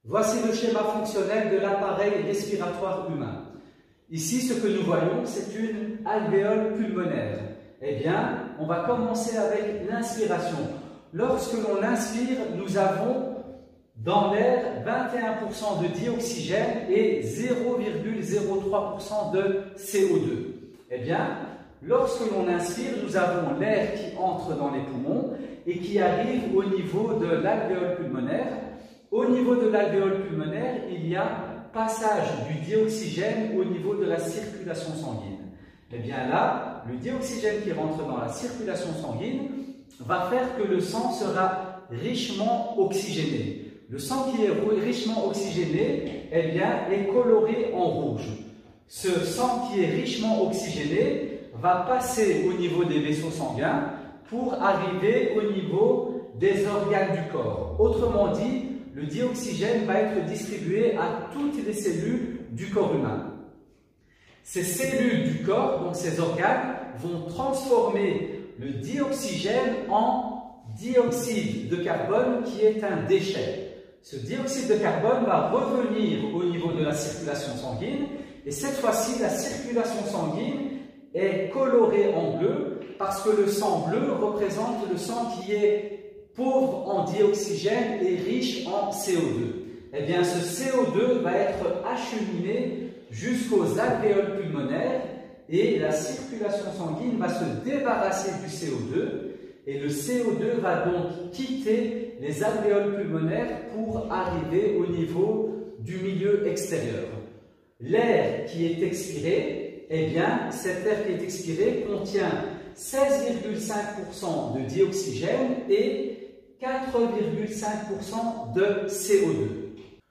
Voici le schéma fonctionnel de l'appareil respiratoire humain. Ici, ce que nous voyons, c'est une alvéole pulmonaire. Eh bien, on va commencer avec l'inspiration. Lorsque l'on inspire, nous avons dans l'air 21% de dioxygène et 0,03% de CO2. Eh bien, lorsque l'on inspire, nous avons l'air qui entre dans les poumons et qui arrive au niveau de l'alvéole pulmonaire. Au niveau de l'alvéole pulmonaire, il y a passage du dioxygène au niveau de la circulation sanguine. Et bien là, le dioxygène qui rentre dans la circulation sanguine va faire que le sang sera richement oxygéné. Le sang qui est richement oxygéné, eh bien, est coloré en rouge. Ce sang qui est richement oxygéné va passer au niveau des vaisseaux sanguins pour arriver au niveau des organes du corps. Autrement dit, le dioxygène va être distribué à toutes les cellules du corps humain. Ces cellules du corps, donc ces organes, vont transformer le dioxygène en dioxyde de carbone qui est un déchet. Ce dioxyde de carbone va revenir au niveau de la circulation sanguine et cette fois-ci, la circulation sanguine est colorée en bleu parce que le sang bleu représente le sang qui est pauvre en dioxygène et riche en CO2. Eh bien, ce CO2 va être acheminé jusqu'aux alvéoles pulmonaires et la circulation sanguine va se débarrasser du CO2 et le CO2 va donc quitter les alvéoles pulmonaires pour arriver au niveau du milieu extérieur. L'air qui est expiré, eh bien, cet air qui est expiré contient 16,5% de dioxygène et 4,5% de CO2.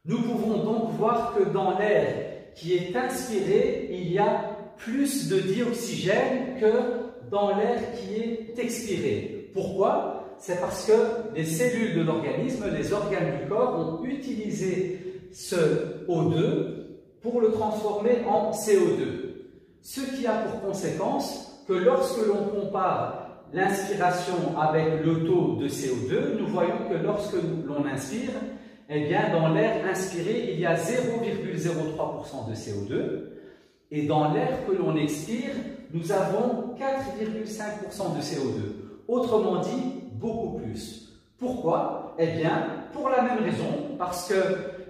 Nous pouvons donc voir que dans l'air qui est inspiré, il y a plus de dioxygène que dans l'air qui est expiré. Pourquoi? C'est parce que les cellules de l'organisme, les organes du corps, ont utilisé ce O2 pour le transformer en CO2. Ce qui a pour conséquence que lorsque l'on compare l'inspiration avec le taux de CO2, nous voyons que lorsque l'on inspire, eh bien, dans l'air inspiré, il y a 0,03% de CO2 et dans l'air que l'on expire, nous avons 4,5% de CO2. Autrement dit, beaucoup plus. Pourquoi? Eh bien, pour la même raison, parce que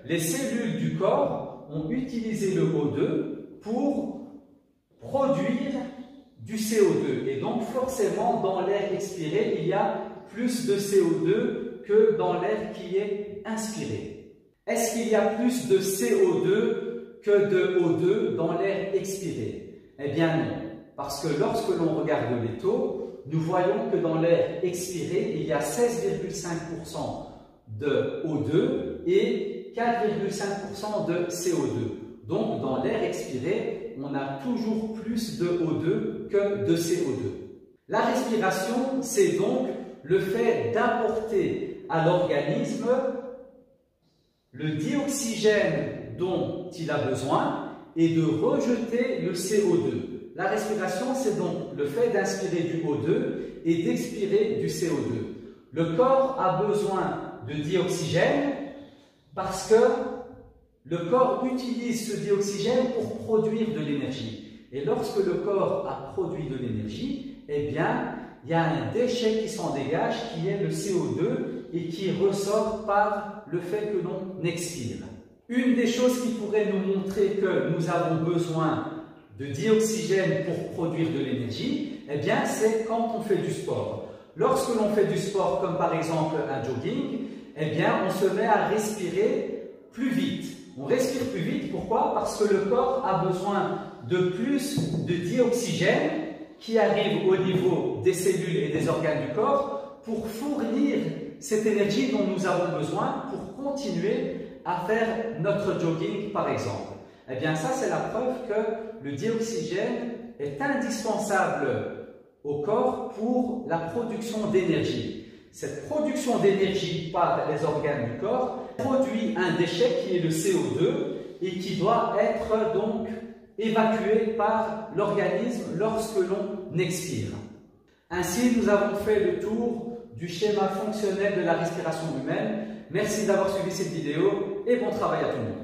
les cellules du corps ont utilisé le O2 pour produire du CO2. Et donc, forcément, dans l'air expiré, il y a plus de CO2 que dans l'air qui est inspiré. Est-ce qu'il y a plus de CO2 que de O2 dans l'air expiré? Eh bien non, parce que lorsque l'on regarde les taux, nous voyons que dans l'air expiré, il y a 16,5% de O2 et 4,5% de CO2. Donc, dans l'air expiré, on a toujours plus de O2 que de CO2. La respiration, c'est donc le fait d'apporter à l'organisme le dioxygène dont il a besoin et de rejeter le CO2. La respiration, c'est donc le fait d'inspirer du O2 et d'expirer du CO2. Le corps a besoin de dioxygène parce que le corps utilise ce dioxygène pour produire de l'énergie. Et lorsque le corps a produit de l'énergie, eh bien, il y a un déchet qui s'en dégage, qui est le CO2, et qui ressort par le fait que l'on expire. Une des choses qui pourrait nous montrer que nous avons besoin de dioxygène pour produire de l'énergie, eh bien, c'est quand on fait du sport. Lorsque l'on fait du sport, comme par exemple un jogging, eh bien, on se met à respirer plus vite. On respire plus vite, pourquoi? Parce que le corps a besoin de plus de dioxygène qui arrive au niveau des cellules et des organes du corps pour fournir cette énergie dont nous avons besoin pour continuer à faire notre jogging, par exemple. Eh bien, ça, c'est la preuve que le dioxygène est indispensable au corps pour la production d'énergie. Cette production d'énergie par les organes du corps produit un déchet qui est le CO2 et qui doit être donc évacué par l'organisme lorsque l'on expire. Ainsi, nous avons fait le tour du schéma fonctionnel de la respiration humaine. Merci d'avoir suivi cette vidéo et bon travail à tout le monde.